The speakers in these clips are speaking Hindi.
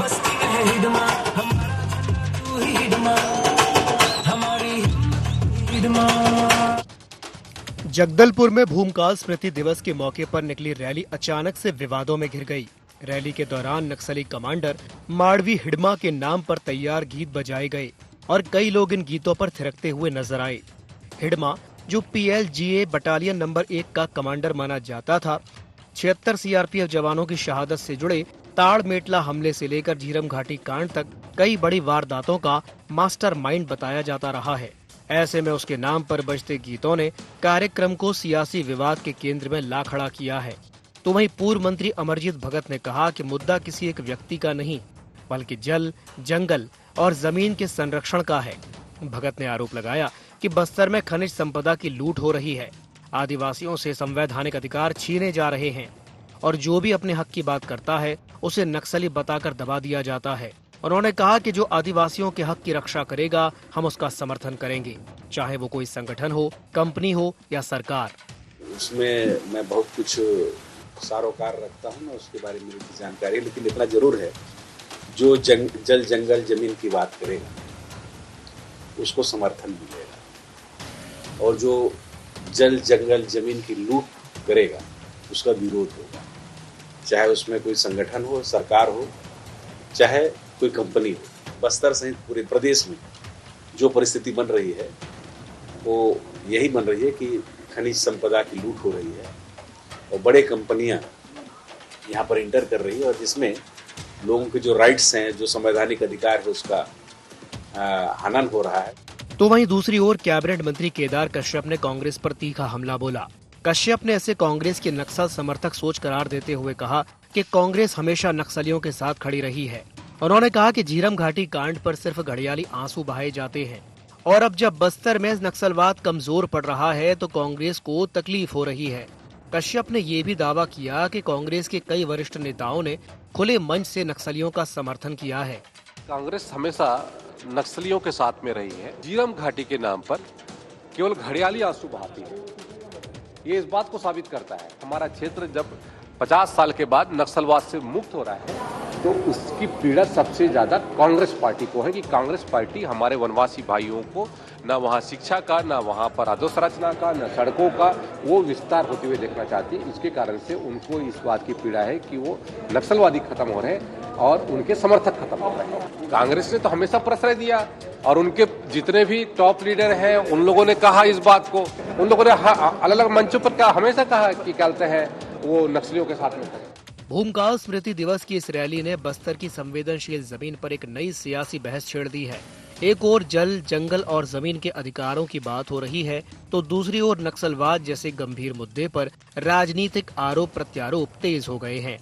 मस्ती में है हिडमा, तू ही हिडमा, हमारी हिडमा। जगदलपुर में भूमकाल स्मृति दिवस के मौके पर निकली रैली अचानक से विवादों में घिर गई। रैली के दौरान नक्सली कमांडर माड़वी हिडमा के नाम पर तैयार गीत बजाए गए और कई लोग इन गीतों पर थिरकते हुए नजर आए। हिडमा, जो PLGA बटालियन नंबर 1 का कमांडर माना जाता था, 76 CRPF जवानों की शहादत से जुड़े ताड़मेटला हमले से लेकर झीरम घाटी कांड तक कई बड़ी वारदातों का मास्टरमाइंड बताया जाता रहा है। ऐसे में उसके नाम पर बजते गीतों ने कार्यक्रम को सियासी विवाद के केंद्र में ला खड़ा किया है। तो वहीं पूर्व मंत्री अमरजीत भगत ने कहा कि मुद्दा किसी एक व्यक्ति का नहीं, बल्कि जल, जंगल और जमीन के संरक्षण का है। भगत ने आरोप लगाया कि बस्तर में खनिज संपदा की लूट हो रही है, आदिवासियों से संवैधानिक अधिकार छीने जा रहे हैं और जो भी अपने हक की बात करता है उसे नक्सली बताकर दबा दिया जाता है। उन्होंने कहा कि जो आदिवासियों के हक की रक्षा करेगा, हम उसका समर्थन करेंगे, चाहे वो कोई संगठन हो, कंपनी हो या सरकार। उसमें मैं बहुत कुछ सारोकार रखता हूँ ना, उसके बारे में मेरी जानकारी, लेकिन इतना जरूर है, जो जल जंगल जमीन की बात करेगा उसको समर्थन मिलेगा और जो जल जंगल जमीन की लूट करेगा उसका विरोध होगा, चाहे उसमें कोई संगठन हो, सरकार हो, चाहे कोई कंपनी हो। बस्तर सहित पूरे प्रदेश में जो परिस्थिति बन रही है वो यही बन रही है कि खनिज संपदा की लूट हो रही है और बड़े कंपनियां यहाँ पर इंटर कर रही है और जिसमें लोगों के जो राइट्स हैं, जो संवैधानिक अधिकार है, उसका हनन हो रहा है। तो वहीं दूसरी ओर कैबिनेट मंत्री केदार कश्यप ने कांग्रेस पर तीखा हमला बोला। कश्यप ने ऐसे कांग्रेस की नक्सल समर्थक सोच करार देते हुए कहा कि कांग्रेस हमेशा नक्सलियों के साथ खड़ी रही है। उन्होंने कहा कि झीरम घाटी कांड पर सिर्फ घड़ियाली आंसू बहाए जाते हैं और अब जब बस्तर में नक्सलवाद कमजोर पड़ रहा है तो कांग्रेस को तकलीफ हो रही है। कश्यप ने ये भी दावा किया कि कांग्रेस के कई वरिष्ठ नेताओं ने खुले मंच से नक्सलियों का समर्थन किया है। कांग्रेस हमेशा नक्सलियों के साथ में रही है। झीरम घाटी के नाम पर केवल घड़ियाली आंसू बहाती है। ये इस बात को साबित करता है हमारा क्षेत्र जब 50 साल के बाद नक्सलवाद से मुक्त हो रहा है तो उसकी पीड़ा सबसे ज्यादा कांग्रेस पार्टी को है कि कांग्रेस पार्टी हमारे वनवासी भाइयों को न वहाँ शिक्षा का, न वहाँ पर अधोसंरचना का, न सड़कों का वो विस्तार होते हुए देखना चाहती है। इसके कारण से उनको इस बात की पीड़ा है कि वो नक्सलवादी खत्म हो रहे हैं और उनके समर्थक खत्म हो रहे हैं। कांग्रेस ने तो हमेशा प्रश्रय दिया और उनके जितने भी टॉप लीडर हैं उन लोगों ने कहा इस बात को, उन लोगों ने अलग अलग मंचों पर हमेशा कहा कि कहते हैं वो नक्सलियों के साथ में। भूमकाल स्मृति दिवस की इस रैली ने बस्तर की संवेदनशील जमीन पर एक नई सियासी बहस छेड़ दी है। एक ओर जल, जंगल और जमीन के अधिकारों की बात हो रही है तो दूसरी ओर नक्सलवाद जैसे गंभीर मुद्दे पर राजनीतिक आरोप प्रत्यारोप तेज हो गए हैं।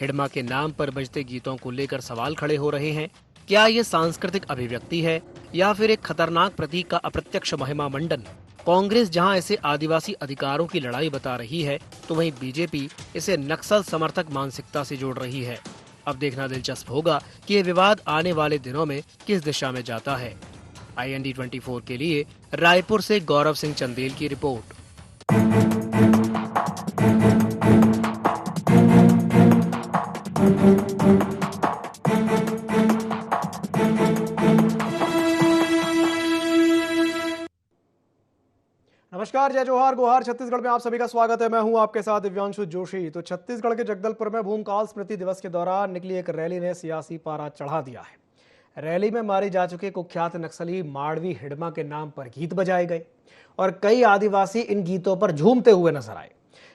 हिडमा के नाम पर बजते गीतों को लेकर सवाल खड़े हो रहे हैं। क्या ये सांस्कृतिक अभिव्यक्ति है या फिर एक खतरनाक प्रतीक का अप्रत्यक्ष महिमा मंडन? कांग्रेस जहां इसे आदिवासी अधिकारों की लड़ाई बता रही है तो वहीं बीजेपी इसे नक्सल समर्थक मानसिकता से जोड़ रही है। अब देखना दिलचस्प होगा कि ये विवाद आने वाले दिनों में किस दिशा में जाता है। IND 24 के लिए रायपुर से गौरव सिंह चंदेल की रिपोर्ट। नमस्कार, जय जोहार, गोहार। छत्तीसगढ़ में आप सभी का स्वागत है। मैं हूं आपके साथ दिव्यांशु जोशी। तो छत्तीसगढ़ के जगदलपुर में भूमकाल स्मृति दिवस के दौरान निकली एक रैली ने सियासी पारा चढ़ा दिया है। रैली में मारे जा चुके कुख्यात नक्सली माड़वी हिडमा के नाम पर गीत बजाए गए और कई आदिवासी इन गीतों पर झूमते हुए नजर आए।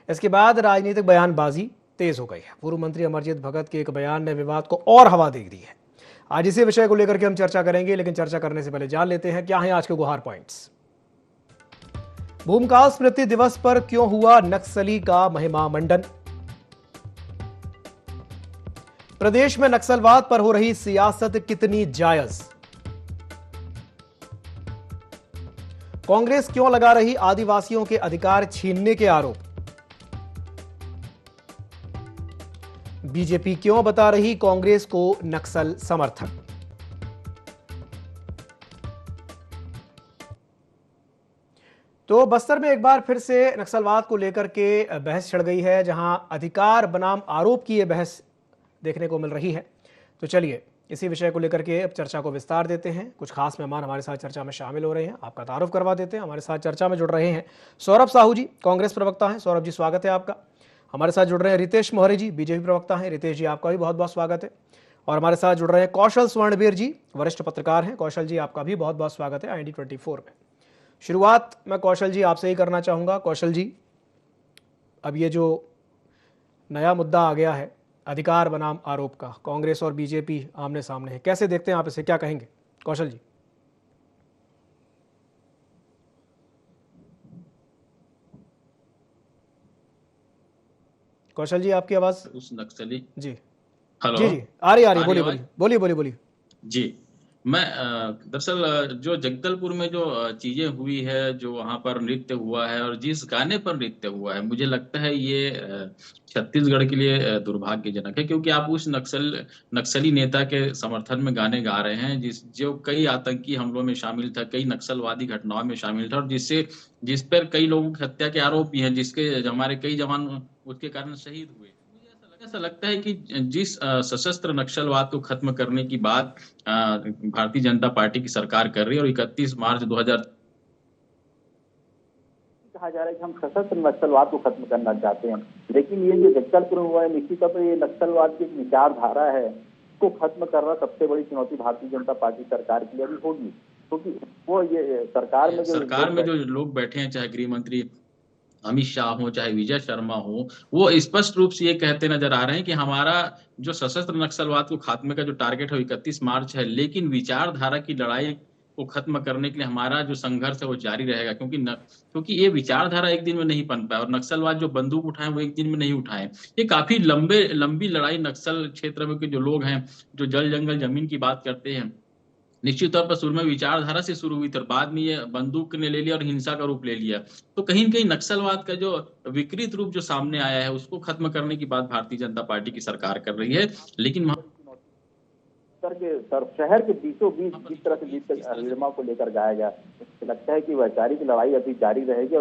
इसके बाद राजनीतिक बयानबाजी तेज हो गई है। पूर्व मंत्री अमरजीत भगत के एक बयान ने विवाद को और हवा दे दी है। आज इसी विषय को लेकर के हम चर्चा करेंगे, लेकिन चर्चा करने से पहले जान लेते हैं क्या है आज के गुहार पॉइंट्स। भूमकाल स्मृति दिवस पर क्यों हुआ नक्सली का महिमा मंडन? प्रदेश में नक्सलवाद पर हो रही सियासत कितनी जायज? कांग्रेस क्यों लगा रही आदिवासियों के अधिकार छीनने के आरोप? बीजेपी क्यों बता रही कांग्रेस को नक्सल समर्थक? तो बस्तर में एक बार फिर से नक्सलवाद को लेकर के बहस छिड़ गई है, जहां अधिकार बनाम आरोप की यह बहस देखने को मिल रही है। तो चलिए इसी विषय को लेकर के अब चर्चा को विस्तार देते हैं। कुछ खास मेहमान हमारे साथ चर्चा में शामिल हो रहे हैं, आपका तारुफ करवा देते हैं। हमारे साथ चर्चा में जुड़ रहे हैं सौरभ साहू जी, कांग्रेस प्रवक्ता हैं। सौरभ जी, स्वागत है आपका। हमारे साथ जुड़ रहे हैं रितेश मोहरे जी, बीजेपी प्रवक्ता हैं। रितेश जी, आपका भी बहुत बहुत स्वागत है। और हमारे साथ जुड़ रहे हैं कौशल स्वर्णवीर जी, वरिष्ठ पत्रकार हैं। कौशल जी, आपका भी बहुत बहुत स्वागत है IND24 में। शुरुआत मैं कौशल जी आपसे ही करना चाहूँगा। कौशल जी, अब ये जो नया मुद्दा आ गया है अधिकार बनाम आरोप का, कांग्रेस और बीजेपी आमने सामने है, कैसे देखते हैं आप इसे, क्या कहेंगे कौशल जी? कौशल जी, आपकी आवाज उस नक्सली जी हेलो जी जी आ रही बोलिए आवाज? बोलिए बोलिए बोलिए। जी मैं दरअसल जो जगदलपुर में जो चीजें हुई है, जो वहां पर नृत्य हुआ है और जिस गाने पर नृत्य हुआ है, मुझे लगता है ये छत्तीसगढ़ के लिए दुर्भाग्यजनक है, क्योंकि आप उस नक्सली नेता के समर्थन में गाने गा रहे हैं जो कई आतंकी हमलों में शामिल था, कई नक्सलवादी घटनाओं में शामिल था, और जिस पर कई लोगों की हत्या के आरोप भी हैं, जिसके हमारे कई जवान उसके कारण शहीद हुए। ऐसा लगता है कि जिस सशस्त्र नक्सलवाद को खत्म करने की बात भारतीय जनता पार्टी की सरकार कर रही है, और 31 मार्च 2000 कहा जा रहा है कि हम सशस्त्र नक्सलवाद को खत्म करना चाहते हैं, लेकिन ये जो जगदलपुर में हुआ है, निश्चित तौर पर ये नक्सलवाद की एक विचारधारा है, इसको खत्म करना सबसे बड़ी चुनौती भारतीय जनता पार्टी सरकार के लिए भी होगी, क्योंकि वो ये सरकार में जो लोग बैठे हैं, चाहे गृह मंत्री अमित शाह हो, चाहे विजय शर्मा हो, वो स्पष्ट रूप से ये कहते नजर आ रहे हैं कि हमारा जो सशस्त्र नक्सलवाद को खात्मे का जो टारगेट है 31 मार्च है, लेकिन विचारधारा की लड़ाई को खत्म करने के लिए हमारा जो संघर्ष है वो जारी रहेगा, क्योंकि ये विचारधारा एक दिन में नहीं बन पाए, और नक्सलवाद जो बंदूक उठाए वो एक दिन में नहीं उठाए। ये काफी लंबी लड़ाई नक्सल क्षेत्र में के जो लोग हैं, जो जल जंगल जमीन की बात करते हैं, निश्चित तौर पर शुरू में विचारधारा से शुरू हुई, तो बाद में ये बंदूक ने ले लिया और हिंसा का रूप ले लिया। तो कहीं न कहीं नक्सलवाद का जो विकृत रूप जो सामने आया है, उसको खत्म करने की बात भारतीय जनता पार्टी की सरकार कर रही है, लेकिन शहर के बीचों बीच जिस तरह से हिडमा को लेकर गाया गया, मुझे लगता है कि वैचारिक लड़ाई अभी जारी रहेगी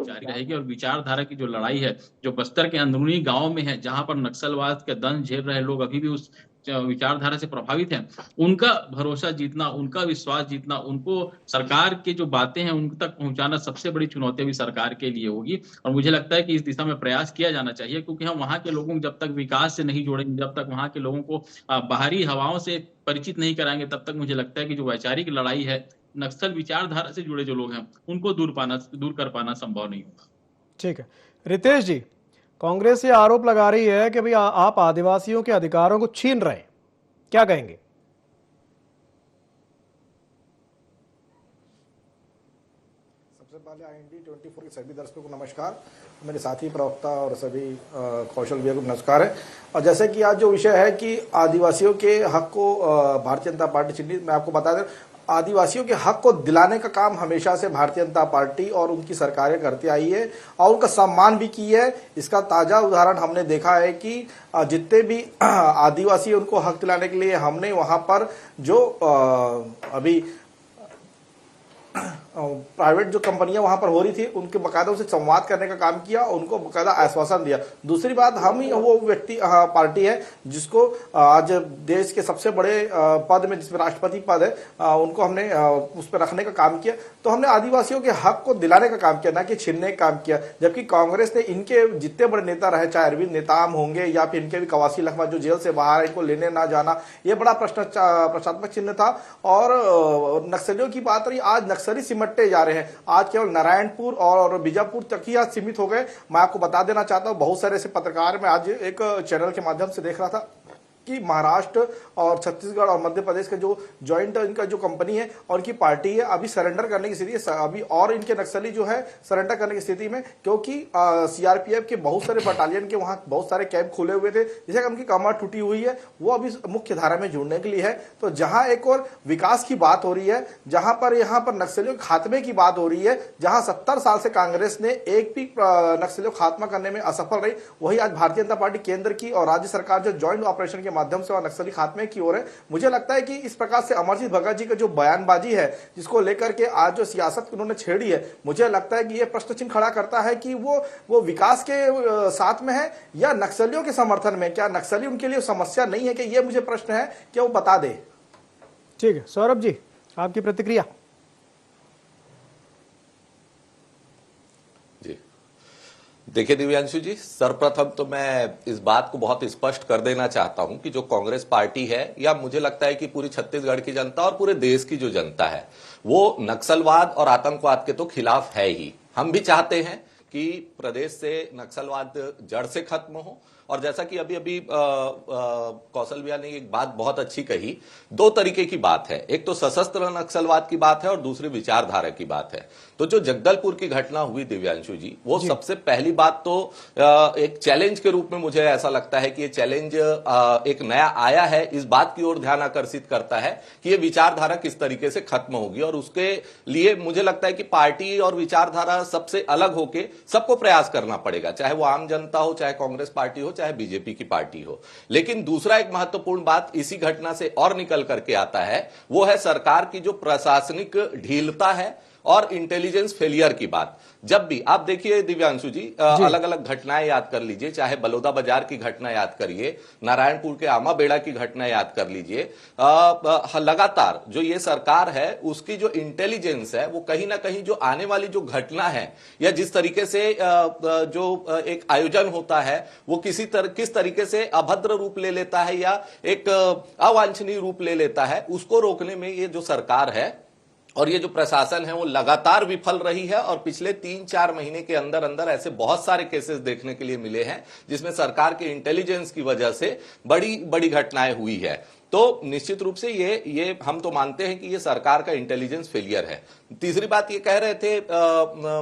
और विचारधारा की जो लड़ाई है, जो बस्तर के अंदरूनी गांव में है, जहां पर नक्सलवाद के दंश झेल रहे लोग अभी भी उस विचारधारा से प्रभावित हैं, उनका भरोसा जीतना, उनका विश्वास जीतना, उनको सरकार की जो बातें हैं उन तक पहुंचाना सबसे बड़ी चुनौती भी सरकार के लिए होगी। और मुझे लगता है कि इस दिशा में प्रयास किया जाना चाहिए, क्योंकि हम वहां के लोगों को जब तक विकास से नहीं जोड़ेंगे, जब तक वहां के लोगों को बाहरी हवाओं से परिचित नहीं कराएंगे, तब तक मुझे लगता है कि जो वैचारिक लड़ाई है, नक्सल विचारधारा से जुड़े जो लोग हैं उनको दूर कर पाना संभव नहीं होगा। ठीक है रितेश जी, कांग्रेस ये आरोप लगा रही है कि भाई आप आदिवासियों के अधिकारों को छीन रहे हैं, क्या कहेंगे? सबसे पहले IND24 के सभी दर्शकों को नमस्कार, मेरे साथी प्रवक्ता और सभी कौशल भैया को नमस्कार है। और जैसे कि आज जो विषय है कि आदिवासियों के हक को भारतीय जनता पार्टी चिन्हित, मैं आपको बता दें, आदिवासियों के हक को दिलाने का काम हमेशा से भारतीय जनता पार्टी और उनकी सरकारें करती आई है और उनका सम्मान भी की है। इसका ताजा उदाहरण हमने देखा है कि जितने भी आदिवासी उनको हक दिलाने के लिए हमने वहां पर जो अभी प्राइवेट जो कंपनियां वहां पर हो रही थी, उनके बकायदा उनसे संवाद करने का काम किया, उनको बकायदा आश्वासन दिया। दूसरी बात, हम ही वो व्यक्ति पार्टी है जिसको आज देश के सबसे बड़े पद में, जिसमें राष्ट्रपति पद है, उनको हमने उस पर रखने का काम किया। तो हमने आदिवासियों के हक को दिलाने का काम किया, ना कि छीनने का काम किया। जबकि कांग्रेस ने इनके जितने बड़े नेता रहे, चाहे अरविंद नेताम होंगे या फिर इनके भी कवासी लखमा जो जेल से बाहर है, इनको लेने ना जाना, ये बड़ा प्रश्नात्मक चिन्ह था। और नक्सलियों की बात रही, आज नक्सली सिमटते जा रहे हैं। आज केवल नारायणपुर और बीजापुर तक ही आज सीमित हो गए। मैं आपको बता देना चाहता हूं, बहुत सारे ऐसे पत्रकार मैं आज एक चैनल के माध्यम से देख रहा था कि महाराष्ट्र और छत्तीसगढ़ और मध्य प्रदेश के जो जॉइंट इनका जो कंपनी है और इनकी पार्टी है, अभी सरेंडर करने की स्थिति है, अभी और इनके नक्सली जो है सरेंडर करने की स्थिति में, क्योंकि CRPF के बहुत सारे बटालियन के वहां बहुत सारे कैंप खुले हुए थे, जिसे उनकी कमर टूटी हुई है, वो अभी मुख्य धारा में जुड़ने के लिए है। तो जहां एक और विकास की बात हो रही है, जहां पर यहाँ पर नक्सलियों के खात्मे की बात हो रही है, जहां 70 साल से कांग्रेस ने एक भी नक्सलियों खात्मा करने में असफल रही, वही आज भारतीय जनता पार्टी केंद्र की और राज्य सरकार जो ज्वाइंट ऑपरेशन के माध्यम से और नक्सली खात्मे की ओर है। मुझे लगता है कि इस प्रकार से अमरजीत भगत जी का जो बयानबाजी है, जिसको लेकर के आज जो सियासत उन्होंने छेड़ी है, मुझे लगता है कि यह प्रश्न चिन्ह खड़ा करता है कि वो विकास के साथ में है या नक्सलियों के समर्थन में। क्या नक्सली उनके लिए समस्या नहीं है? कि यह मुझे प्रश्न है, क्या वो बता दे। ठीक है, सौरभ जी आपकी प्रतिक्रिया। जी देखिए दिव्यांशु जी, सर्वप्रथम तो मैं इस बात को बहुत स्पष्ट कर देना चाहता हूं कि जो कांग्रेस पार्टी है, या मुझे लगता है कि पूरी छत्तीसगढ़ की जनता और पूरे देश की जो जनता है, वो नक्सलवाद और आतंकवाद के तो खिलाफ है ही। हम भी चाहते हैं कि प्रदेश से नक्सलवाद जड़ से खत्म हो। और जैसा कि अभी अभी कौशल भैया ने एक बात बहुत अच्छी कही, दो तरीके की बात है, एक तो सशस्त्र नक्सलवाद की बात है और दूसरी विचारधारा की बात है। तो जो जगदलपुर की घटना हुई दिव्यांशु जी, वो सबसे पहली बात तो एक चैलेंज के रूप में मुझे ऐसा लगता है कि ये चैलेंज एक नया आया है, इस बात की ओर ध्यान आकर्षित करता है कि ये विचारधारा किस तरीके से खत्म होगी। और उसके लिए मुझे लगता है कि पार्टी और विचारधारा सबसे अलग होके सबको प्रयास करना पड़ेगा, चाहे वो आम जनता हो, चाहे कांग्रेस पार्टी हो, चाहे बीजेपी की पार्टी हो। लेकिन दूसरा एक महत्वपूर्ण बात इसी घटना से और निकल करके आता है, वो है सरकार की जो प्रशासनिक ढीलता है और इंटेलिजेंस फेलियर की बात। जब भी आप देखिए दिव्यांशु जी, अलग अलग घटनाएं याद कर लीजिए, चाहे बलौदा बाजार की घटना याद करिए, नारायणपुर के आमा बेड़ा की घटना याद कर लीजिए, लगातार जो ये सरकार है उसकी जो इंटेलिजेंस है वो कहीं ना कहीं जो आने वाली जो घटना है या जिस तरीके से जो एक आयोजन होता है वो किस तरीके से अभद्र रूप ले लेता है या एक अवांछनीय रूप ले लेता है, उसको रोकने में ये जो सरकार है और ये जो प्रशासन है वो लगातार विफल रही है। और पिछले 3-4 महीने के अंदर अंदर ऐसे बहुत सारे केसेस देखने के लिए मिले हैं जिसमें सरकार के इंटेलिजेंस की वजह से बड़ी बड़ी घटनाएं हुई है। तो निश्चित रूप से ये हम तो मानते हैं कि ये सरकार का इंटेलिजेंस फेलियर है। तीसरी बात ये कह रहे थे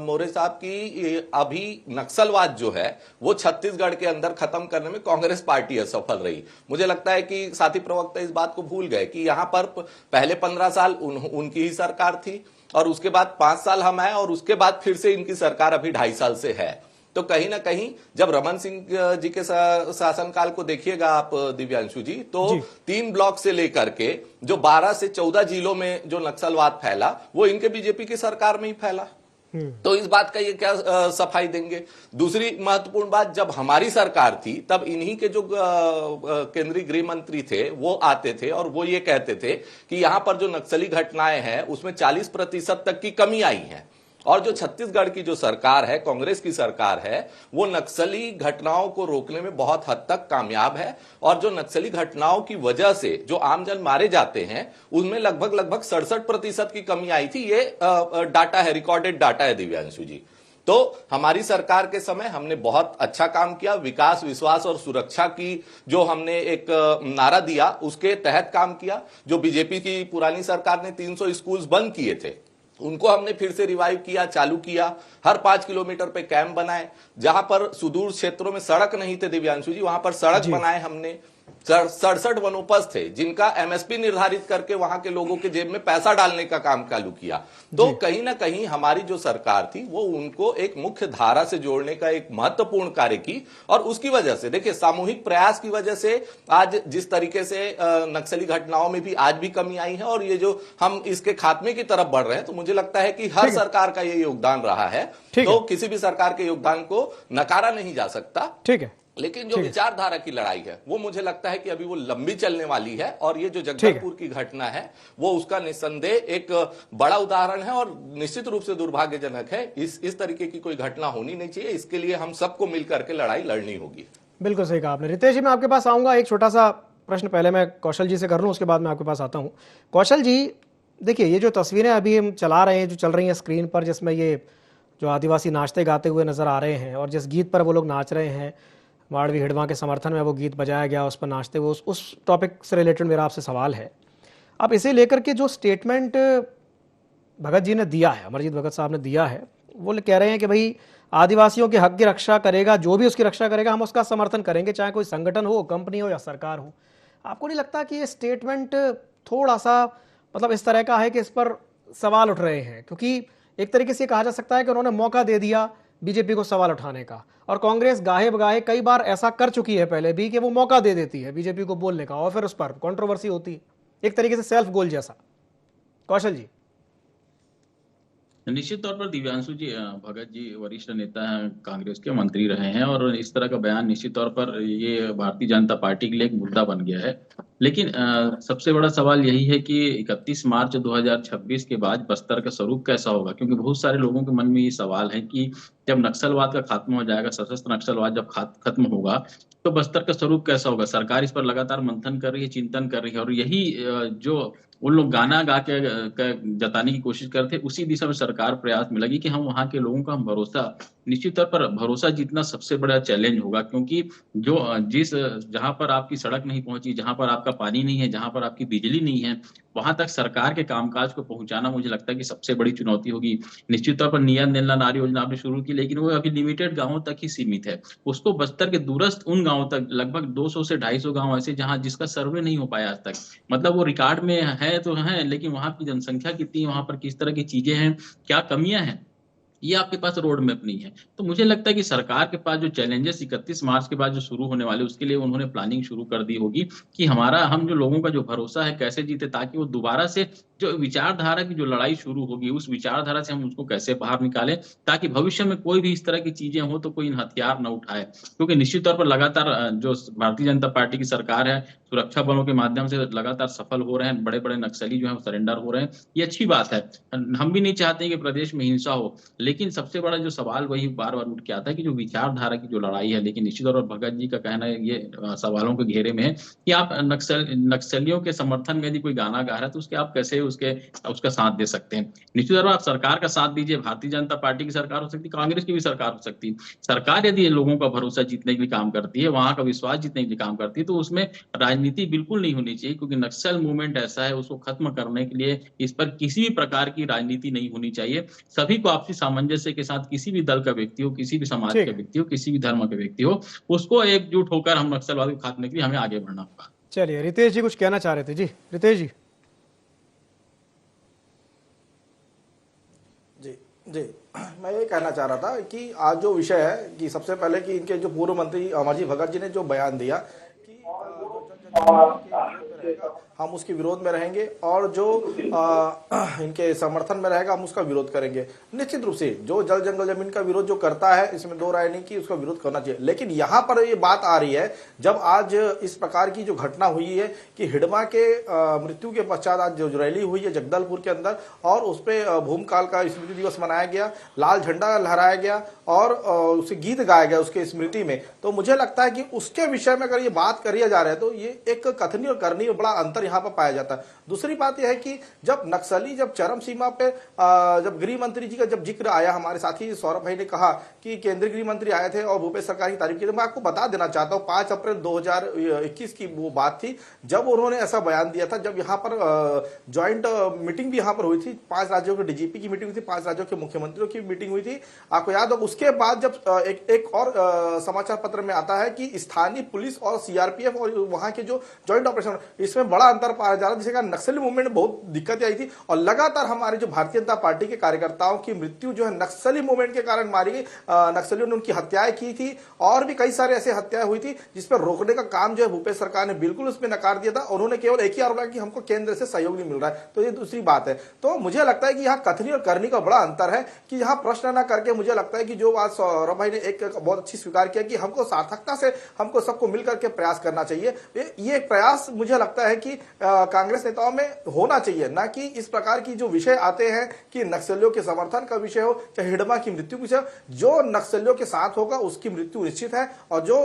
मोरे साहब की अभी नक्सलवाद जो है वो छत्तीसगढ़ के अंदर खत्म करने में कांग्रेस पार्टी असफल रही। मुझे लगता है कि साथी प्रवक्ता इस बात को भूल गए कि यहां पर पहले 15 साल उनकी ही सरकार थी और उसके बाद 5 साल हम आए और उसके बाद फिर से इनकी सरकार अभी 2.5 साल से है। तो कहीं ना कहीं जब रमन सिंह जी के शासनकाल को देखिएगा आप दिव्यांशु जी, तो 3 ब्लॉक से लेकर के जो 12 से 14 जिलों में जो नक्सलवाद फैला वो इनके बीजेपी की सरकार में ही फैला। तो इस बात का ये क्या सफाई देंगे। दूसरी महत्वपूर्ण बात, जब हमारी सरकार थी तब इन्हीं के जो केंद्रीय गृह मंत्री थे वो आते थे और वो ये कहते थे कि यहां पर जो नक्सली घटनाएं हैं उसमें 40% तक की कमी आई है। और जो छत्तीसगढ़ की जो सरकार है, कांग्रेस की सरकार है, वो नक्सली घटनाओं को रोकने में बहुत हद तक कामयाब है। और जो नक्सली घटनाओं की वजह से जो आमजन मारे जाते हैं उनमें लगभग 67% की कमी आई थी। ये डाटा है, रिकॉर्डेड डाटा है दिव्यांशु जी। तो हमारी सरकार के समय हमने बहुत अच्छा काम किया, विकास, विश्वास और सुरक्षा की जो हमने एक नारा दिया उसके तहत काम किया। जो बीजेपी की पुरानी सरकार ने 300 स्कूल्स बंद किए थे उनको हमने फिर से रिवाइव किया, चालू किया। हर 5 किलोमीटर पे कैंप बनाए, जहां पर सुदूर क्षेत्रों में सड़क नहीं थे दिव्यांशु जी, वहां पर सड़क बनाए हमने। 67 वनोपज थे जिनका एमएसपी निर्धारित करके वहां के लोगों के जेब में पैसा डालने का काम चालू किया। तो कहीं ना कहीं हमारी जो सरकार थी वो उनको एक मुख्य धारा से जोड़ने का एक महत्वपूर्ण कार्य की। और उसकी वजह से देखिए, सामूहिक प्रयास की वजह से आज जिस तरीके से नक्सली घटनाओं में भी आज भी कमी आई है और ये जो हम इसके खात्मे की तरफ बढ़ रहे हैं, तो मुझे लगता है कि हर सरकार का ये योगदान रहा है। तो किसी भी सरकार के योगदान को नकारा नहीं जा सकता। ठीक है, लेकिन जो विचारधारा की लड़ाई है वो मुझे लगता है कि अभी वो लंबी चलने वाली है। और ये जो जगदलपुर की घटना है वो उसका निस्संदेह एक बड़ा उदाहरण है और निश्चित रूप से दुर्भाग्यजनक है। इस तरीके की कोई घटना होनी नहीं चाहिए। इसके लिए हम सबको मिलकर के लड़ाई लड़नी होगी। बिल्कुल सही कहा आपने। रितेश जी, मैं आपके पास आऊंगा। एक छोटा सा प्रश्न पहले मैं कौशल जी से कर लूं, उसके बाद मैं आपके पास आता हूं। कौशल जी, देखिए ये जो तस्वीरें अभी हम चला रहे हैं, जो चल रही हैं स्क्रीन पर, जिसमें ये जो आदिवासी नाचते गाते हुए नजर आ रहे हैं और जिस गीत पर वो लोग नाच रहे हैं, माड़वी हिड़मा के समर्थन में वो गीत बजाया गया, उस पर नाचते हुए, उस टॉपिक से रिलेटेड मेरा आपसे सवाल है। अब इसे लेकर के जो स्टेटमेंट भगत जी ने दिया है, अमरजीत भगत साहब ने दिया है, वो कह रहे हैं कि भाई आदिवासियों के हक की रक्षा करेगा, जो भी उसकी रक्षा करेगा हम उसका समर्थन करेंगे, चाहे कोई संगठन हो, कंपनी हो या सरकार हो। आपको नहीं लगता कि ये स्टेटमेंट थोड़ा सा मतलब इस तरह का है कि इस पर सवाल उठ रहे हैं? क्योंकि एक तरीके से कहा जा सकता है कि उन्होंने मौका दे दिया बीजेपी को सवाल उठाने का, और कांग्रेस गाहे बगाहे कई बार ऐसा कर चुकी है पहले भी कि वो मौका दे देती है बीजेपी को बोलने का और फिर उस पर कंट्रोवर्सी होती है, एक तरीके से सेल्फ गोल जैसा। कौशल जी। निश्चित तौर पर दिव्यांशु जी, भगत जी वरिष्ठ नेता हैं, कांग्रेस के मंत्री रहे हैं और इस तरह का बयान निश्चित तौर पर ये भारतीय जनता पार्टी के लिए एक मुद्दा बन गया है। लेकिन सबसे बड़ा सवाल यही है कि 31 मार्च 2026 के बाद बस्तर का स्वरूप कैसा होगा, क्योंकि बहुत सारे लोगों के मन में ये सवाल है कि जब नक्सलवाद का खात्मा हो जाएगा, सशस्त्र नक्सलवाद जब खत्म होगा, तो बस्तर का स्वरूप कैसा होगा। सरकार इस पर लगातार मंथन कर रही है, चिंतन कर रही है, और यही जो उन लोग गाना गा के जताने की कोशिश करते, उसी दिशा में सरकार प्रयास में लगी कि हम वहां के लोगों का हम भरोसा, निश्चित तौर पर भरोसा जीतना सबसे बड़ा चैलेंज होगा, क्योंकि जो जहां पर आपकी सड़क नहीं पहुंची, जहां पर आपका पानी नहीं है, जहां पर आपकी बिजली नहीं है, वहां तक सरकार के कामकाज को पहुंचाना मुझे लगता है कि सबसे बड़ी चुनौती होगी। निश्चित तौर पर नियम नीला नारी योजना आपने शुरू की, लेकिन वो अभी लिमिटेड गांवों तक ही सीमित है। उसको बस्तर के दूरस्थ उन गांवों तक, लगभग 200 से 250 गांव ऐसे जहां जिसका सर्वे नहीं हो पाया आज तक, मतलब वो रिकॉर्ड में है तो है, लेकिन वहां की जनसंख्या कितनी है, वहां पर किस तरह की चीजें हैं, क्या कमियां हैं, ये आपके पास रोड मैप नहीं है। तो मुझे लगता है कि सरकार के पास जो चैलेंजेस 31 मार्च के बाद जो शुरू होने वाले, उसके लिए उन्होंने प्लानिंग शुरू कर दी होगी कि हम जो लोगों का जो भरोसा है कैसे जीते, ताकि वो दोबारा से जो विचारधारा की जो लड़ाई शुरू होगी, उस विचारधारा से हम उसको कैसे बाहर निकालें, ताकि भविष्य में कोई भी इस तरह की चीजें हो तो कोई इन हथियार न उठाए। क्योंकि निश्चित तौर पर लगातार जो भारतीय जनता पार्टी की सरकार है, सुरक्षा बलों के माध्यम से लगातार सफल हो रहे हैं, बड़े बड़े नक्सली जो है सरेंडर हो रहे हैं, ये अच्छी बात है। हम भी नहीं चाहते कि प्रदेश में हिंसा हो, लेकिन सबसे बड़ा जो सवाल वही बार बार उठ के आता है कि जो विचारधारा की जो लड़ाई है। लेकिन निश्चित तौर पर भगत जी का कहना है, ये सवालों के घेरे में है कि आप नक्सलियों के समर्थन में यदि कोई गाना गा रहा है तो उसके आप कैसे उसका साथ दे सकते हैं। निश्चित तौर पर आप सरकार का साथ दीजिए, भारतीय जनता पार्टी की सरकार हो सकती है, कांग्रेस की भी सरकार हो सकती है। सरकार यदि लोगों का भरोसा जीतने के लिए काम करती है, वहां का विश्वास जीतने के लिए काम करती है, तो उसमें राजनीति बिल्कुल नहीं होनी चाहिए, क्योंकि नक्सल मूवमेंट ऐसा है, उसको खत्म करने के लिए इस पर किसी भी प्रकार की राजनीति नहीं होनी चाहिए। सभी को आपसी सामंजस्य के साथ, किसी भी दल का व्यक्ति हो, किसी भी समाज का व्यक्ति हो, किसी भी धर्म का व्यक्ति हो, उसको एकजुट होकर हम नक्सलवाद को खात्मे के लिए हमें आगे बढ़ना होगा। चलिए, रितेश जी कुछ कहना चाह रहे थे। जी रितेश जी। जी, मैं ये कहना चाह रहा था कि आज जो विषय है कि सबसे पहले कि इनके जो पूर्व मंत्री अमरजीत भगत जी ने जो बयान दिया कि हम उसके विरोध में रहेंगे और जो इनके समर्थन में रहेगा हम उसका विरोध करेंगे। निश्चित रूप से जो जल जंगल जमीन का विरोध जो करता है, इसमें दो राय नहीं कि उसका विरोध करना चाहिए। लेकिन यहाँ पर ये बात आ रही है, जब आज इस प्रकार की जो घटना हुई है कि हिडमा के मृत्यु के पश्चात आज जो रैली हुई है जगदलपुर के अंदर, और उस पर भूमकाल का स्मृति दिवस मनाया गया, लाल झंडा लहराया गया और उसे गीत गाया गया उसके स्मृति में, तो मुझे लगता है कि उसके विषय में अगर ये बात करी जा रहा है तो ये एक कथनी और करनी में बड़ा अंतर यहाँ पर पाया जाता है। दूसरी बात यह है कि जब नक्सली जब चरम सीमा पे जब गृह मंत्री जी का जब जिक्र आया, हमारे साथी सौरभ भाई ने कहा कि केंद्रीय गृह मंत्री आए थे और भूपेश सरकार की तारीफ की, तो मैं आपको बता देना चाहता हूँ 5 अप्रैल 2021 की वो बात थी जब उन्होंने ऐसा बयान दिया था, जब यहाँ पर ज्वाइंट मीटिंग भी यहाँ पर हुई थी, 5 राज्यों के डीजीपी की मीटिंग हुई थी, 5 राज्यों के मुख्यमंत्रियों की मीटिंग हुई थी, आपको याद हो। उसके बाद जब एक और समाचार पत्र में आता है कि स्थानीय पुलिस और सीआरपीएफ और वहां के जो ज्वाइंट ऑपरेशन, इसमें बड़ा अंतर पाया जा रहा है, जिसके कारण नक्सली मूवमेंट में बहुत दिक्कतें आई थी और लगातार हमारे जो भारतीय जनता पार्टी के कार्यकर्ताओं की मृत्यु जो है नक्सली मूवमेंट के कारण मारी गई। नक्सलियों ने उनकी हत्याएं की थी और भी कई सारे ऐसे हत्याएं हुई थी जिस पर रोकने का काम जो है भूपेश सरकार ने बिल्कुल उसमें नकार दिया था। उन्होंने केवल एक ही आरोप लगाया कि हमको केंद्र से सहयोग नहीं मिल रहा है, तो ये दूसरी बात है। तो मुझे लगता है कि यहाँ कथनी और करनी का बड़ा अंतर है कि यहाँ प्रश्न न करके मुझे लगता है कि जो बात सौरभ भाई ने एक बहुत अच्छी स्वीकार किया कि हमको सार्थकता से हमको सबको मिलकर के प्रयास करना चाहिए। ये प्रयास मुझे लगता है कि कांग्रेस नेताओं में होना चाहिए, ना कि इस प्रकार की जो विषय आते हैं कि नक्सलियों के समर्थन का विषय हो, चाहे हिडमा की मृत्यु का विषय, जो नक्सलियों के साथ होगा उसकी मृत्यु निश्चित है और जो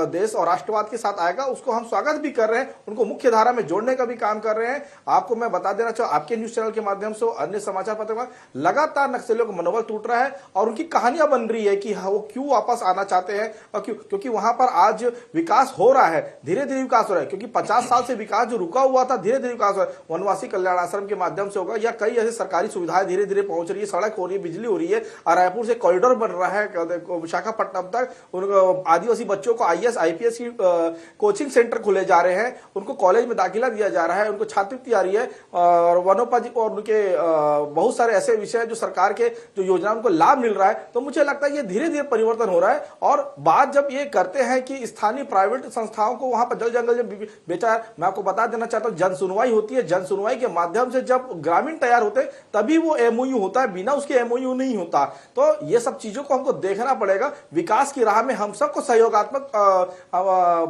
देश और राष्ट्रवाद के साथ आएगा उसको हम स्वागत भी कर रहे हैं, उनको मुख्य धारा में जोड़ने का भी काम कर रहे हैं। आपको मैं बता देना चाहूँ, आपके न्यूज चैनल के माध्यम से, अन्य समाचार पत्र में लगातार नक्सलियों का मनोबल टूट रहा है और उनकी कहानियां बन रही है कि वो क्यों वापस आना चाहते हैं और क्यों, क्योंकि वहां पर आज विकास हो रहा है, धीरे धीरे विकास हो रहा है, क्योंकि 50 साल से विकास जो रुका हुआ था धीरे धीरे विकास हो रहा है। वनवासी कल्याण आश्रम के माध्यम से होगा या कई ऐसे सरकारी सुविधाएं धीरे धीरे पहुंच रही है, सड़क हो रही है, बिजली हो रही है, और रायपुर से कॉरिडोर बन रहा है विशाखापट्टनम तक। आदिवासी बच्चों को IAS IPS की कोचिंग सेंटर खुले जा रहे हैं, उनको कॉलेज में दाखिला दिया जा रहा है, उनको छात्रवृत्ति आ रही है और वनोपज और उनके बहुत सारे ऐसे विषय जो सरकार के जो योजना उनको लाभ मिल रहा है। तो मुझे लगता है ये धीरे धीरे परिवर्तन हो रहा है। और बात जब ये करते हैं कि स्थानीय प्राइवेट संस्थाओं को वहां पर जल जंगल बेचा है, मैं आपको बता देना चाहता हूं, जन सुनवाई होती है, जन सुनवाई के माध्यम से जब ग्रामीण तैयार होते हैं तभी वो एमओयू होता है, बिना उसके एमओयू नहीं होता। तो ये सब चीजों को हमको देखना पड़ेगा, विकास की राह में हम सबको सहयोगात्मक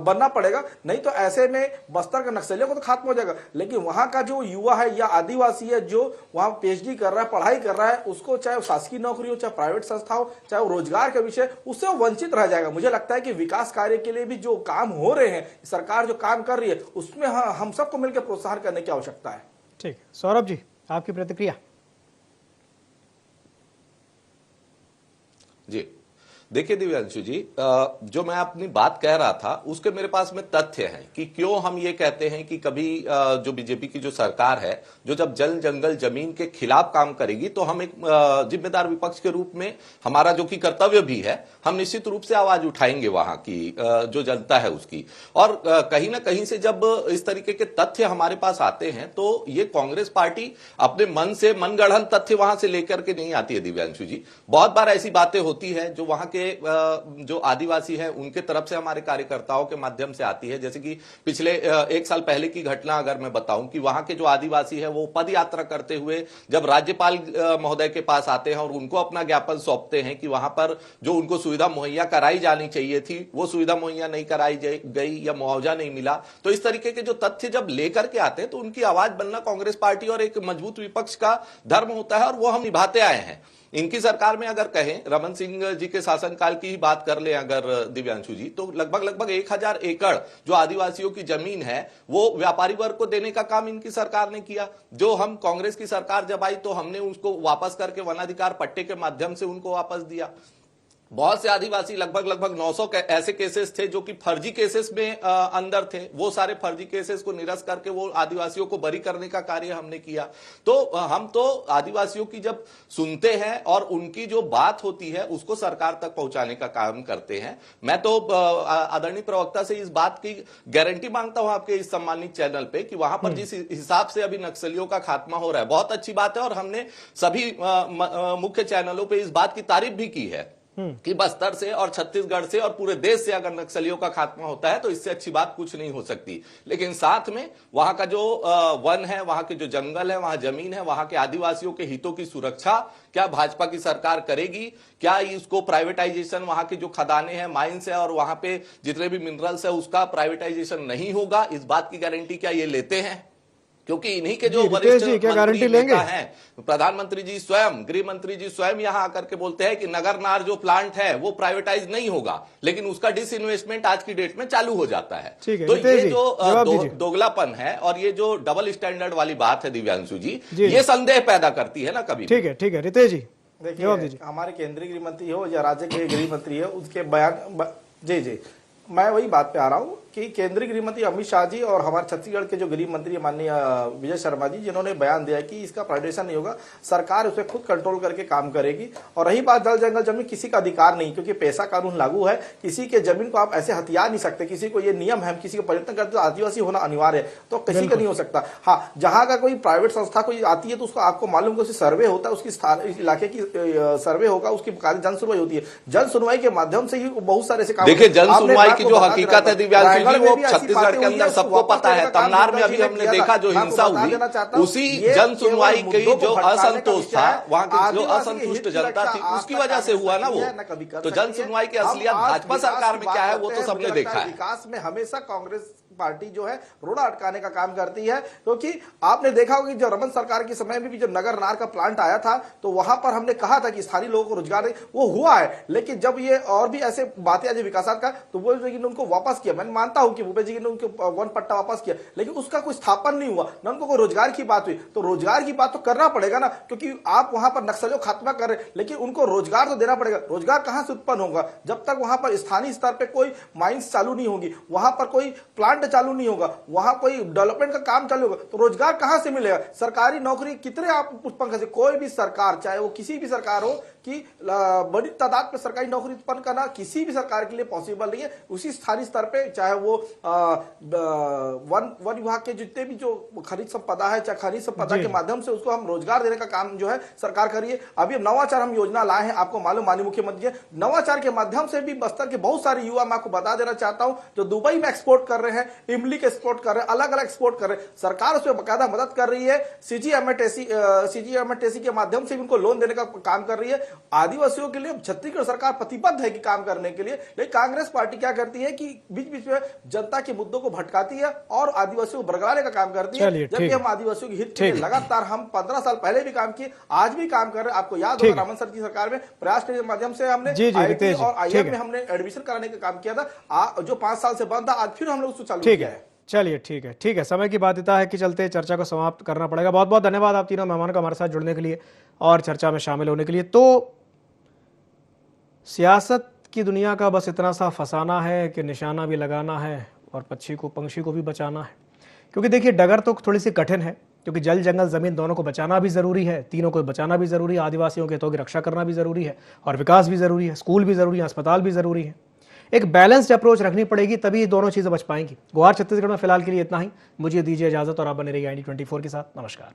बनना पड़ेगा, नहीं तो ऐसे में बस्तर के नक्सलियों को तो खात्मा हो जाएगा, लेकिन वहां का जो युवा है या आदिवासी है जो वहां पीएचडी कर रहा है, पढ़ाई कर रहा है, उसको चाहे शासकीय नौकरी हो, चाहे प्राइवेट संस्था हो, चाहे वो रोजगार के विषय, उससे वो वंचित रह जाएगा। मुझे लगता है कि विकास कार्य के लिए भी जो काम हो रहे हैं, सरकार जो काम कर रही है, उसमें हम सबको मिलकर प्रोत्साहन करने की आवश्यकता है। ठीक, सौरभ जी आपकी प्रतिक्रिया। जी देखिए दिव्यांशु जी, जो मैं अपनी बात कह रहा था उसके मेरे पास में तथ्य हैं कि क्यों हम ये कहते हैं कि कभी जो बीजेपी की जो सरकार है, जो जब जल जंगल जमीन के खिलाफ काम करेगी तो हम एक जिम्मेदार विपक्ष के रूप में हमारा जो कि कर्तव्य भी है, हम निश्चित रूप से आवाज उठाएंगे वहां की जो जनता है उसकी। और कहीं ना कहीं से जब इस तरीके के तथ्य हमारे पास आते हैं तो ये कांग्रेस पार्टी अपने मन से मनगढ़ंत तथ्य वहां से लेकर के नहीं आती है दिव्यांशु जी। बहुत बार ऐसी बातें होती है जो वहां जो आदिवासी है उनके तरफ से हमारे कार्यकर्ताओं के माध्यम से आती है। जैसे कि पिछले 1 साल पहले की घटना अगर मैं बताऊं कि वहां के जो आदिवासी है वो पद यात्रा करते हुए जब राज्यपाल महोदय के पास आते हैं और उनको अपना ज्ञापन सौंपते हैं कि वहां पर जो उनको सुविधा मुहैया कराई जानी चाहिए थी वो सुविधा मुहैया नहीं कराई गई या मुआवजा नहीं मिला, तो इस तरीके के जो तथ्य जब लेकर के आते हैं तो उनकी आवाज बनना कांग्रेस पार्टी और एक मजबूत विपक्ष का धर्म होता है और वो हम निभाते आए हैं। इनकी सरकार में अगर कहें, रमन सिंह जी के शासनकाल की ही बात कर ले अगर दिव्यांशु जी, तो लगभग 1000 एकड़ जो आदिवासियों की जमीन है वो व्यापारी वर्ग को देने का काम इनकी सरकार ने किया। जो हम कांग्रेस की सरकार जब आई तो हमने उसको वापस करके वनाधिकार पट्टे के माध्यम से उनको वापस दिया। बहुत से आदिवासी लगभग 900 ऐसे केसेस थे जो कि फर्जी केसेस में अंदर थे, वो सारे फर्जी केसेस को निरस्त करके वो आदिवासियों को बरी करने का कार्य हमने किया। तो हम तो आदिवासियों की जब सुनते हैं और उनकी जो बात होती है उसको सरकार तक पहुंचाने का काम करते हैं। मैं तो आदरणीय प्रवक्ता से इस बात की गारंटी मांगता हूं आपके इस सम्मानित चैनल पे कि वहां पर जिस हिसाब से अभी नक्सलियों का खात्मा हो रहा है बहुत अच्छी बात है, और हमने सभी मुख्य चैनलों पे इस बात की तारीफ भी की है कि बस्तर से और छत्तीसगढ़ से और पूरे देश से अगर नक्सलियों का खात्मा होता है तो इससे अच्छी बात कुछ नहीं हो सकती। लेकिन साथ में वहां का जो वन है, वहां के जो जंगल है, वहां जमीन है, वहां के आदिवासियों के हितों की सुरक्षा क्या भाजपा की सरकार करेगी? क्या इसको प्राइवेटाइजेशन, वहां की जो खदानें हैं, माइंस है और वहां पे जितने भी मिनरल्स है उसका प्राइवेटाइजेशन नहीं होगा, इस बात की गारंटी क्या ये लेते हैं? क्योंकि इन्हीं के जो वरिष्ठ मंत्री नेता हैं, प्रधानमंत्री जी स्वयं, गृह मंत्री जी स्वयं यहां आकर के बोलते हैं कि नगरनार जो प्लांट है वो प्राइवेटाइज नहीं होगा, लेकिन उसका डिसइन्वेस्टमेंट आज की डेट में चालू हो जाता है। तो ये जो दोगलापन है और ये जो डबल स्टैंडर्ड वाली बात है दिव्यांशु जी, ये संदेह पैदा करती है ना कभी। ठीक है रितेश जी देखिए, हमारे केंद्रीय गृह मंत्री हो या राज्य के गृह मंत्री हो, उसके बयान जी मैं वही बात पे आ रहा हूं कि केंद्रीय गृह मंत्री अमित शाह जी और हमारे छत्तीसगढ़ के जो गृह मंत्री माननीय विजय शर्मा जी, जिन्होंने बयान दिया कि इसका प्राइवेटाइजेशन नहीं होगा, सरकार उसे खुद कंट्रोल करके काम करेगी। और रही बात जल जंगल जमीन, किसी का अधिकार नहीं, क्योंकि पैसा कानून लागू है, किसी के जमीन को आप ऐसे हथिया नहीं सकते। किसी को ये नियम है, किसी को पर्यटन करते तो आदिवासी होना अनिवार्य है, तो किसी का नहीं हो सकता। हाँ, जहां का कोई प्राइवेट संस्था कोई आती है तो उसको आपको मालूम कि सर्वे होता है, उसकी इलाके की सर्वे होगा, उसकी जन सुनवाई होती है। जन सुनवाई के माध्यम से ही बहुत सारे ऐसे काम, देखिए जन सुनवाई की जो हकीकत है दिव्यांशु जी, वो छत्तीसगढ़ के अंदर सबको पता है। तमनार में अभी हमने देखा जो हिंसा हुई, उसी जन सुनवाई की जो असंतोष था, वहां की जो असंतुष्ट जनता थी, उसकी वजह से हुआ ना वो। तो जन सुनवाई की असलियत भाजपा सरकार में क्या है वो तो सबने देखा है। विकास में हमेशा कांग्रेस पार्टी जो है रोड़ा अटकाने का काम करती है, क्योंकि आपने देखा होगा कि जो रमन सरकार के समय में भी जब नगर नार का प्लांट आया था तो वहां पर हमने कहा था कि स्थानीय लोगों को रोजगार दे, वो हुआ है। लेकिन जब ये और भी ऐसे बातें आज विकास का, तो वो जी ने उनको वापस किया। मैं मानता हूं कि भूपेश जी ने उनको वन पट्टा वापस किया, लेकिन उसका कोई स्थापन नहीं हुआ, न उनको कोई रोजगार की बात हुई। तो रोजगार की बात तो करना पड़ेगा ना, क्योंकि आप वहां पर नक्सलियों खात्मा कर रहे, लेकिन उनको रोजगार तो देना पड़ेगा। रोजगार कहां से उत्पन्न होगा जब तक वहां पर स्थानीय स्तर पर कोई माइंस चालू नहीं होगी, वहां पर कोई प्लांट चालू नहीं होगा, वहां कोई डेवलपमेंट का काम चालू होगा, तो रोजगार कहां से मिलेगा? सरकारी नौकरी कितने आप उत्पन्न कर, कोई भी सरकार, चाहे वो किसी भी सरकार हो, कि बड़ी तादाद में सरकारी नौकरी उत्पन्न करना किसी भी सरकार के लिए पॉसिबल नहीं है। उसी स्थानीय स्तर पे, चाहे वो वन विभाग के जितने भी जो खनिज संपदा है, चाहे खनिज संपदा के माध्यम से उसको हम रोजगार देने का काम जो है सरकार करिए। अभी नवाचार हम योजना लाए हैं, आपको मालूम माननीय मुख्यमंत्री जी, नवाचार के माध्यम से भी बस्तर के बहुत सारे युवा, मैं आपको बता देना चाहता हूं, जो दुबई में एक्सपोर्ट कर रहे हैं, इमली के एक्सपोर्ट कर रहे हैं, अलग अलग एक्सपोर्ट कर रहे हैं, सरकार उसमें बकायदा मदद कर रही है। सीजीएमएसटीसी के माध्यम से उनको लोन देने का काम कर रही है। आदिवासियों के लिए छत्तीसगढ़ सरकार प्रतिबद्ध है कि काम करने के लिए, लेकिन कांग्रेस पार्टी क्या करती है कि बीच बीच में जनता के मुद्दों को भटकाती है और आदिवासियों को बरगलाने का काम करती है, जबकि हम आदिवासियों के हित के लिए लगातार हम 15 साल पहले भी काम किए, आज भी काम कर रहे हैं। आपको याद होगा रामन सर की सरकार में प्रयास के माध्यम से हमने आईटी और आईएम में हमने एडमिशन कराने का काम किया था, जो 5 साल से बंद था, आज फिर हमने उसको चालू किया है। चलिए ठीक है, समय की बाध्यता है कि चलते चर्चा को समाप्त करना पड़ेगा। बहुत बहुत धन्यवाद आप तीनों मेहमानों का हमारे साथ जुड़ने के लिए और चर्चा में शामिल होने के लिए। तो सियासत की दुनिया का बस इतना सा फसाना है कि निशाना भी लगाना है और पंछी को भी बचाना है, क्योंकि देखिए डगर तो थोड़ी सी कठिन है, क्योंकि जल जंगल जमीन दोनों को बचाना भी जरूरी है, तीनों को बचाना भी जरूरी है, आदिवासियों के हितों की रक्षा करना भी जरूरी है और विकास भी जरूरी है, स्कूल भी जरूरी है, अस्पताल भी जरूरी है। एक बैलेंस्ड अप्रोच रखनी पड़ेगी, तभी दोनों चीजें बच पाएंगी। गुहार छत्तीसगढ़ में फिलहाल के लिए इतना ही। मुझे दीजिए इजाजत और आप बने रहिए ID24 के साथ। नमस्कार।